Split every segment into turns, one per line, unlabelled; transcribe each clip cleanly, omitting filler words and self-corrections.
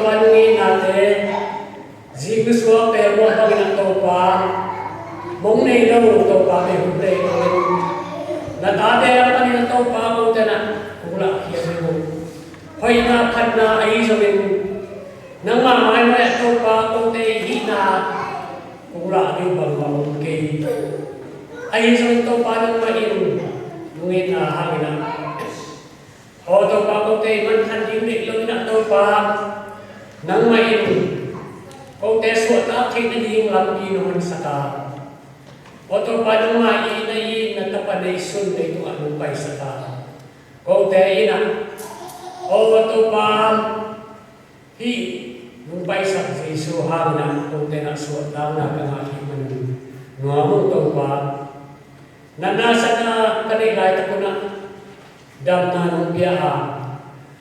panungin natin, Ziguswa pero ang ginatopa, mong nailaw ito pa may hulay ko. Natate ang paninatopa ko na kula kaya mo. Hoy napan na ay sabihin nang mamay mo ito pa ko tayo hina kula yung bang kay ay sabihin ito pa nang main nungin na hangin na. O ito pa ko tayo manhan hindi lang na ito pa nang main. Kung teso at aking naging lampi naman sa ka. O ito pa nang mainayin na tapanaysun na itong anong pay sa ka. Kung tayo na. O ito pa nung pay sa isuhang na kung tayo na suot lang na kang aking ngamong ito pa. Na nasa na kanilay ako na dam na nung biyaha.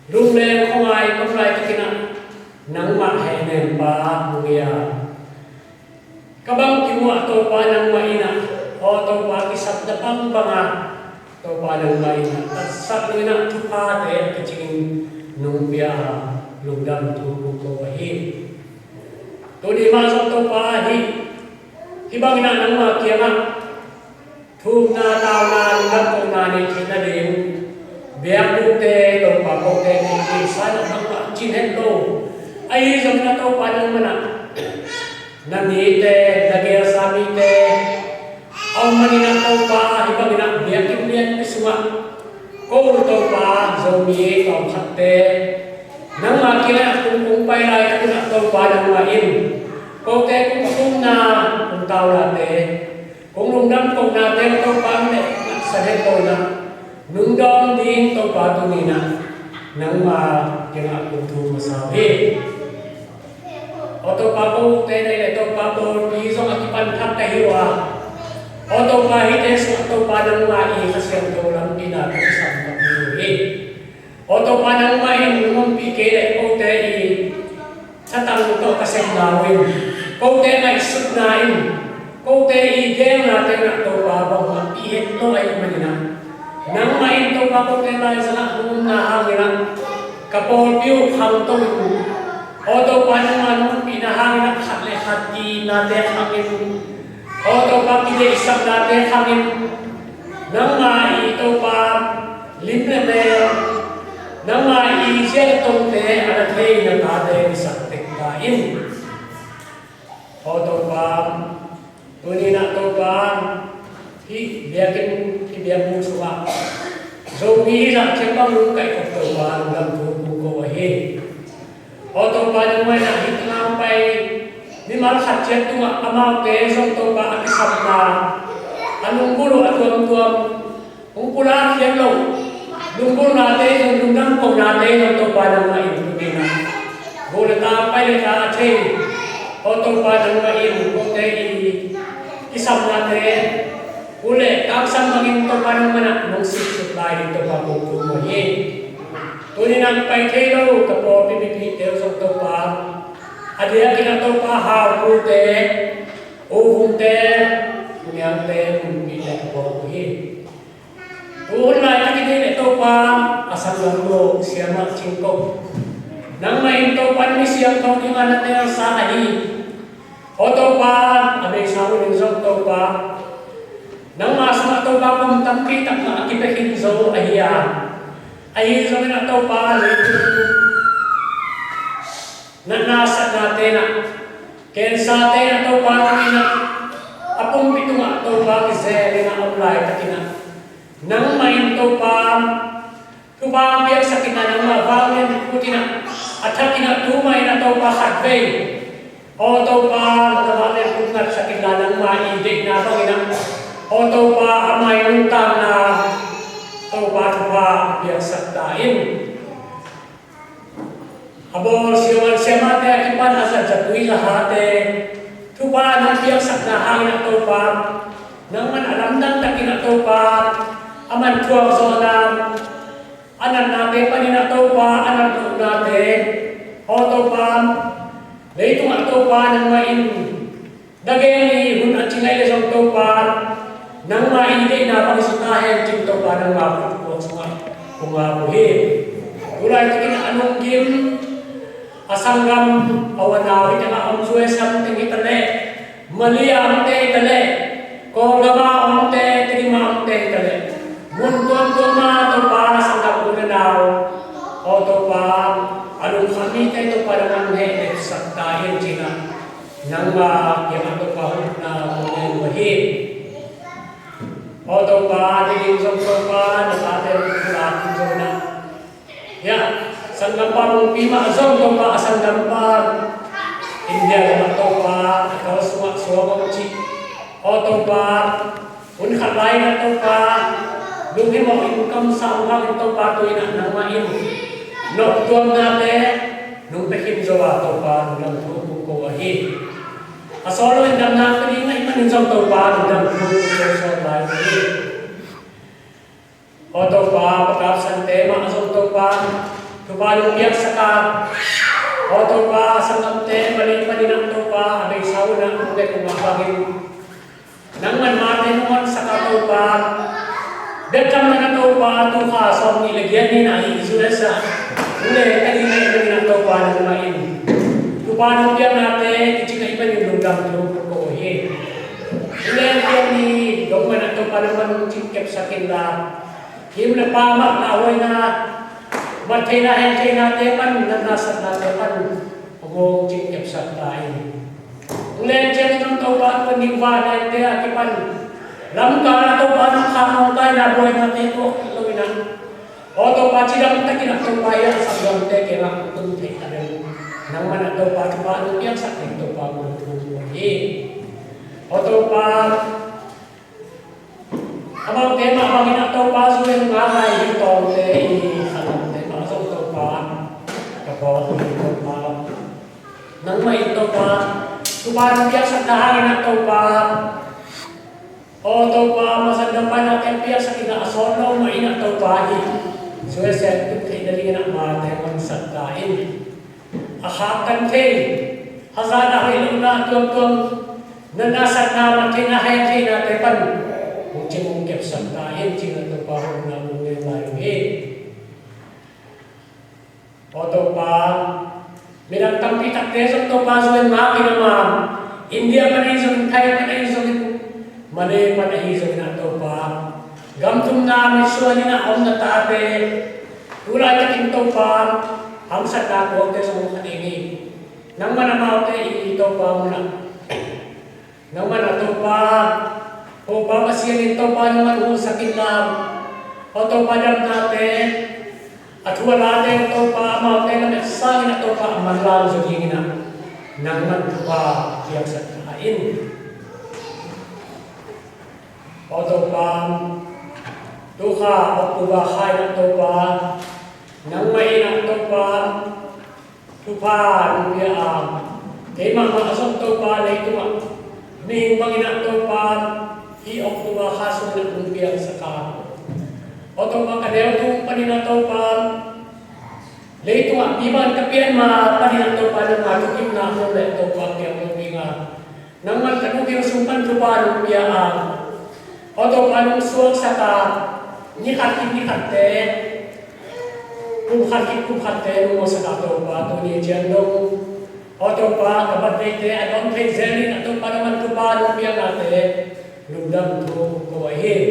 Lumay ko nga ipamlay ito kina nang mahenen pa muya. Kabang kimuha to pa nang maina o to pa kisap na pambanga to pa nang maina. At sa na tupate at kaching nung biya lugdang tupo ko wahin. To di masok to pa ibang na nang makiyama. Tung na tao na lugdang to nani kita din. Biyak bukte to pa bukte ni sana bang makchinen to. Ay isang na ito pa ng manak. Namite, nagaya sa amite. Ang manina ito pa, ibang ina, biyakin isuma. Kung ito pa, zombie, kong sakte. Nang makina, kung pairay, kung ito pa ng main. Kung tayo kung na, kung tao natin. Kung lungdam kong natin, ito pa, sa heto na. Nungdam din ito pa, tumina. Nang makina, kung tumasabi. Oto papo tenay ito papo isong akipantak kahiwa. Oto pahites oto panang mai kasi ang dolang pinag-isang pagbiruhin. Oto panang mai nung pikir o tei sa tanong to kasi nawin. Kung tei may sugnain. Kung tei igel natin na ito babang mapihit to ay manina. Nang main to papo tenay sa nakong nahangin kapolpyo hangtong Oto pa naman pinahangin at hati natin hangin. Oto pa kinaisap natin hangin. Nang ito pa libre nang maisir itong te alatay na natin isang tekkain. Oto pa tunin na ito pa biyakin mo suwa. So mihira siyempre mong kay ito pa hanggang kukuwahin. Oto pa naman na hitnampay di malakad siya ito nga amate sa ito pa at isap na anong pulo at tuwang-tuwang kung pula siya no lungkol natin yung lungkol natin ito pa ng maibigin na gulat ampay na kaatay oto pa ng maibigin kung tayo isap natin ulit kaksang maging ito pa ng manak nung sisip tayo ito pa pupumayin Tunin ang paikelo, kapo pipipitew sa ito pa. Adiya kinato pa hapute, uhunte, kunyante, kumpita ko kuhin. Tuhon na itakinin ito pa, asal lang mo, siya magsingko. Nang mainto pa ni siyang kong imanat na sa ahi. Oto pa, abay sa uling sa ito pa. Nang masama ito pa, kumtampi, takna akipahin sa ahiya. Ay sabi na ito pa, na nasa natin na. Kaya sa atin na ito pa, apong pito nga ito pa, kasi na online na kina. Nang main ito pa, kubambiyak sa kina ng mabangin, puti na. At sa kina tumay na ito pa, hardway. O ito pa, nabangin pungat sa kina ng maidig na pangina. O ito pa, amay untang na o pa biyak saktain. Abo siya mate akipan asa jatui lahate. Tupa nang biyak saknahan na to pa. Nang man alamdang takin na to pa. Aman tuwag zona. Anan natin panin na to pa. Anan to natin. O to pa. Dito nga to pa nang main. Dagay hun at singay lesong to pa. Nang maindi na pangsutahin dito pa ng mga kumabuhin. Tulad ito anong game asanggam awanawi tanga amsuwe sam tingi tale malia amte tale kogama amte trima amte tale munton toma to para sanggam unanaw o to pa alung kami tayo to para manghe saktahin china nang ma yang to pa na mungay wahid o to pa tiging to pa nakater kulatin to na ya sanggam pa mong pima azong to pa sanggam pa India naman to pa ikaw suwag chi o to pa unkalay na to pa lugi mo income sa ulang ito pa to ina nang main no tuam natin nung pekin jowa to pa nung tubo ko ahi asolo indam na kani nga iman insang to pa nung tubo ko so lahi o to pa pagkapsan tema asong to pa tubalong biyak saka o to pa sangamte balik-balik ng to pa abay sawo na kung kumabagin nang manmate naman saka to pa Bekam na to pa to ka so nilagyan ni na isulasa ule kani na ibang to pa na main to pa no biya nate kichika iba yung lugam to ko he ule yan ni dogma na to pa naman chikep sa kinla him na pamak na away na matay na hentay natin pan nanasat natin pan kung chikep sa tayo ule yan ng to pa ko ni ba na ite akipan Lam ka na to pa ng kamang tayo na buhay natin ko ito na. O to pa silang takin at to paya sa gante kaya itong tayo na rin. Nang man at to pa ito pa anong yan sa akin to pa mo buhay. O to pa amang tema amang ina to pa so yung ngangay ito te alam tema so to pa kapaw ito pa nang may ito pa tumarang yan sa dahan na to pa o to pa masandapan natin piya sa kinaasono maina to pahi so set to kay dalingan ang mate mansagdain ahakan kay hazana kay luna tuwag na nasag naman kinahay kay natin pan kung chimungkip sagdain china to pa kung namungin mayuhi o to pa minagtang pitak tesok to pa so yung makinamam India manayson kaya manayson Mane panahiso na to pa. Gamtum na miswa ni na om na tabe. Tulad na kinto pa. Ang sa tako te sa mga kanini. Nang manamaw te ito pa muna. Nang manato pa. O pa masiyan ito pa naman ho sa kinam. O to pa dam natin. At wala te ito pa. Amaw te na mesangin na to pa. Amanlang sa gingina. Nang man pa. Kiyang sa kain. O to pa, tuka o pubahay na to pa, nang may na to pa, tupa, nubiyaan. Kaya mga asong to pa, na ito may mga to pa, iok tubahaso na nubiyaan sa kako. O to pa, kadeo itong panina to pa, leito nga, iban kapian panina to pa, na matugim na ako na ito pa, kaya nubiyaan. Nang magtanugin sumpan tupa, nubiyaan. O to anong suwag sa ka, nikati, kumkate, mo sa kato pa, to ni Jendong. O to pa, kabatete, anong kay Zeli, na to pa naman to pa, anong piyan natin, lugdang to kawahin.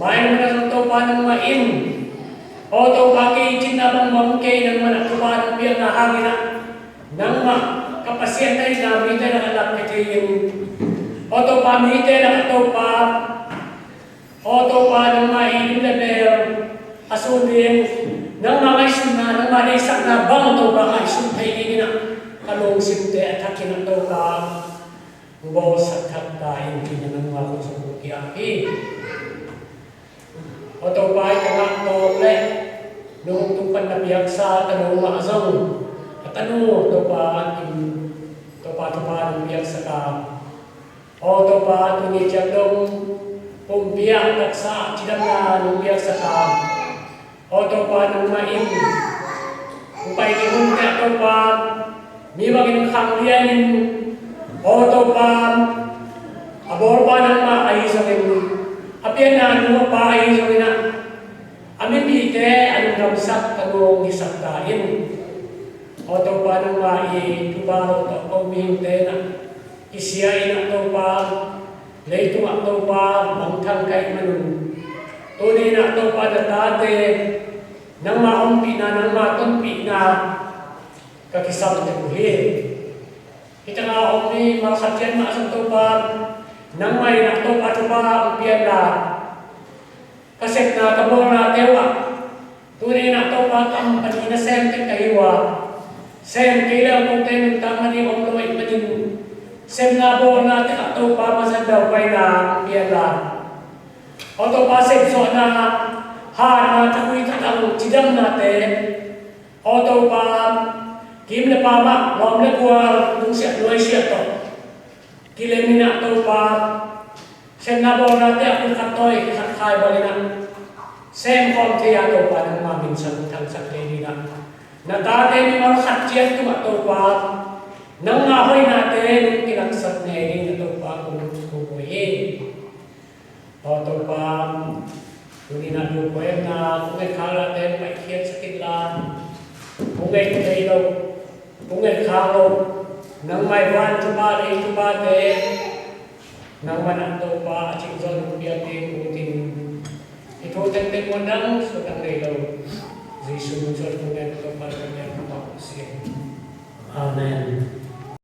Mayan mo na to pa ng main. O to pa, kay Chinabang mamkay, nang man to pa, anong piyan na hangin na, nang kapasyan tayo na, mita na anak kayo. O to pa, mita na to pa, o to pa ng mahilim na bear, asubin, ng mga isuna, ng mga isak na bang to ba, isun tayo hindi na kalong simte at hakin ang to ka, ngos at kakta, hindi na nang mga sa bukiaki. O to pa, ikawak to ulit, nung tupan na biyag sa tanong maazong, at ano, to pa ng biyag sa ka. O to pa, tunit dong pumbiyak at sa tinang na lumbiyak sa kam. O to pa ng main. Upay kihun ka to pa, miwagin kanglianin. O to pa, abor pa ng maayisawin. Apian na ano pa ayisawin na. Amin bite, anong ramsak kanong isaktain. O to pa nang mai tubaro to kominte na isiya ina to pa leitung to pa bangthang kai manun tuni na to pa datate nang maumpi na nang matumpi na kakisam te buhi kita nga omni makasatyan maasang to pa nang may na to pa umpian na kasek na tabor na tewa tuni na to pa kam panina sente kahiwa Sem kailang kung tayo tama ni Om Loy Manin. Sem na po natin ato pa masandaw kay na piyala. O to pa sem so na ha na takuy tatang tidang natin. O to pa kim na pama lom na kuwar nung siya Loy siya to. Kilemin na to pa sem na po natin ako katoy kakay balinan. Sem kong tiya to pa ng maminsan kang sakay nila. Na dati ni mga katsyan tumatupa nang ngahoy natin kinaksat ngayon natupa kung kukuyin. O tupa, kung inadupoy na kung ay kalatin maikiyat sa kidlan, kung ay kailaw, kung ay kalaw, nang may buwan tupate, nang manatupa at sikson piyatin utin. Ito tenteng mo nang sutang kailaw. Jesus, Lord, kung ito para kanya kapapasya. Amen.